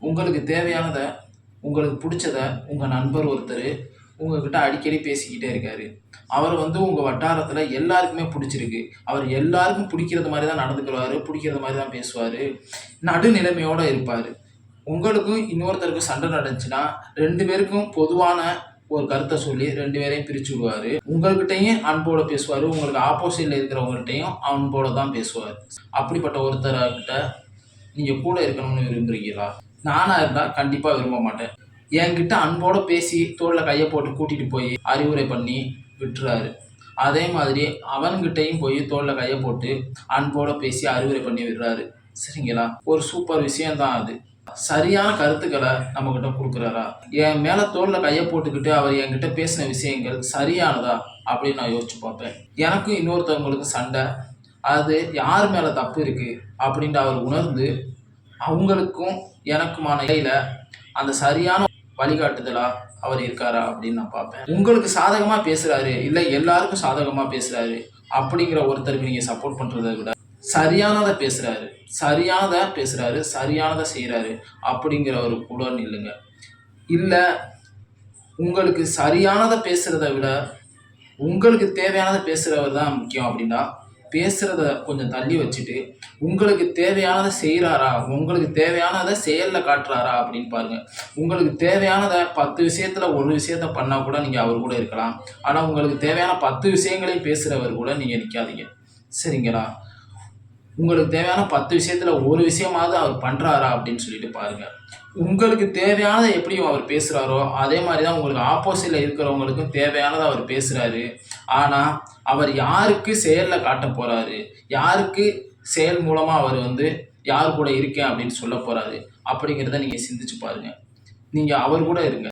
உங்களுக்கு தேவையானத, உங்களுக்கு புடிச்சத உங்க நண்பர் ஒருத்தரு உங்ககிட்ட அடிக்கடி பேசிக்கிட்டே இருக்காரு. அவர உங்க வட்டாரத்துல எல்லாருக்குமே புடிச்சிருக்கு. அவர் எல்லாருக்கும் புடிக்கிறது மாரி தான் நடந்துக்குவாரு, புடிக்கிறது மாரி தான் பேசுவாரு. நடுநிலைமையோட இருப்பாரு. உங்களுக்கும் இன்னொருத்தருக்கும் சண்டை நடந்துச்சுன்னா, 2 பேருக்கும் பொதுவான ஒரு கருத்த சொல்லி 2 பேரையும் பிரிச்சு விடுவாரு. உங்கள்கிட்டயும் அன்போட பேசுவாரு. உங்களுக்கு ஆப்போசிட்ல இருக்கிறவங்கள்ட்டயும் அன்போட தான் பேசுவாரு. அப்படிப்பட்ட ஒருத்தர்கிட்ட நீங்க கூட இருக்கணும்னு விரும்புறீங்களா? நானா இருந்தா கண்டிப்பா விரும்ப மாட்டேன். என்கிட்ட அன்போட பேசி தோள்ல கைய போட்டு கூட்டிட்டு போய் அறிவுரை பண்ணி விட்டுறாரு. அதே மாதிரி அவன்கிட்டயும் போய் தோள்ல கைய போட்டு அன்போட பேசி அறிவுரை பண்ணி விடுறாரு. சரிங்களா? ஒரு சூப்பர் விஷயம் தான் அது. சரியான கருத்துக்கள நம்மகிட்ட குடுக்குறாரா? என் மேல தோள்ல கைய போட்டுக்கிட்டு அவர் என்கிட்ட பேசின விஷயங்கள் சரியானதா? அப்படின்னு நான் யோசிச்சு பார்ப்பேன். எனக்கும் இன்னொருத்தவங்களுக்கும் சண்டை. அது யார் மேல தப்பு இருக்கு அப்படின்னு அவர் உணர்ந்து, அவங்களுக்கும் எனக்குமான இடையில அந்த சரியான வழிகாட்டுதலா அவர் இருக்காரா அப்படின்னு நான் பார்ப்பேன். உங்களுக்கு சாதகமா பேசுறாரு, இல்ல எல்லாருக்கும் சாதகமா பேசுறாரு அப்படிங்கிற ஒருத்தருக்கு நீங்க சப்போர்ட் பண்றத விட, சரியானத பேசுறாரு, சரியானத பேசுறாரு, சரியானத செய்றாரு அப்படிங்கிறவரு கூட நில்லுங்க. இல்ல உங்களுக்கு சரியானத பேசுறத விட, உங்களுக்கு தேவையானத பேசுறவர் தான் முக்கியம் அப்படின்னா, பேசுறத கொஞ்சம் தள்ளி வச்சுட்டு, உங்களுக்கு தேவையானத செய்றாரா? உங்களுக்கு தேவையானத செயல்ல காட்டுறாரா? அப்படின்னு பாருங்க. உங்களுக்கு தேவையானத 10 விஷயத்துல 1 விஷயத்த பண்ணா கூட நீங்க அவர் கூட இருக்கலாம். ஆனா உங்களுக்கு தேவையான 10 விஷயங்களையும் பேசுறவர் கூட நீங்க நிக்காதீங்க. சரிங்களா? உங்களுக்கு தேவையான 10 விஷயத்துல 1 விஷயமாவது அவர் பண்றாரா? அப்படின்னு சொல்லிட்டு பாருங்க. உங்களுக்கு தேவையானத எப்படி அவர் பேசுறாரோ, அதே மாரி தான் உங்களுக்கு ஆப்போசிட்ல இருக்கிறவங்களுக்கும் தேவையானத அவர் பேசுறாரு. ஆனா, அவர் யாருக்கு செயல்ல காட்டப் போறாரு? யாருக்கு செயல் மூலமா அவர் யார் கூட இருக்கேன் அப்படின்னு சொல்லப் போறாரு? அப்படிங்கிறத நீங்க சிந்திச்சு பாருங்க. நீங்க அவர் கூட இருங்க.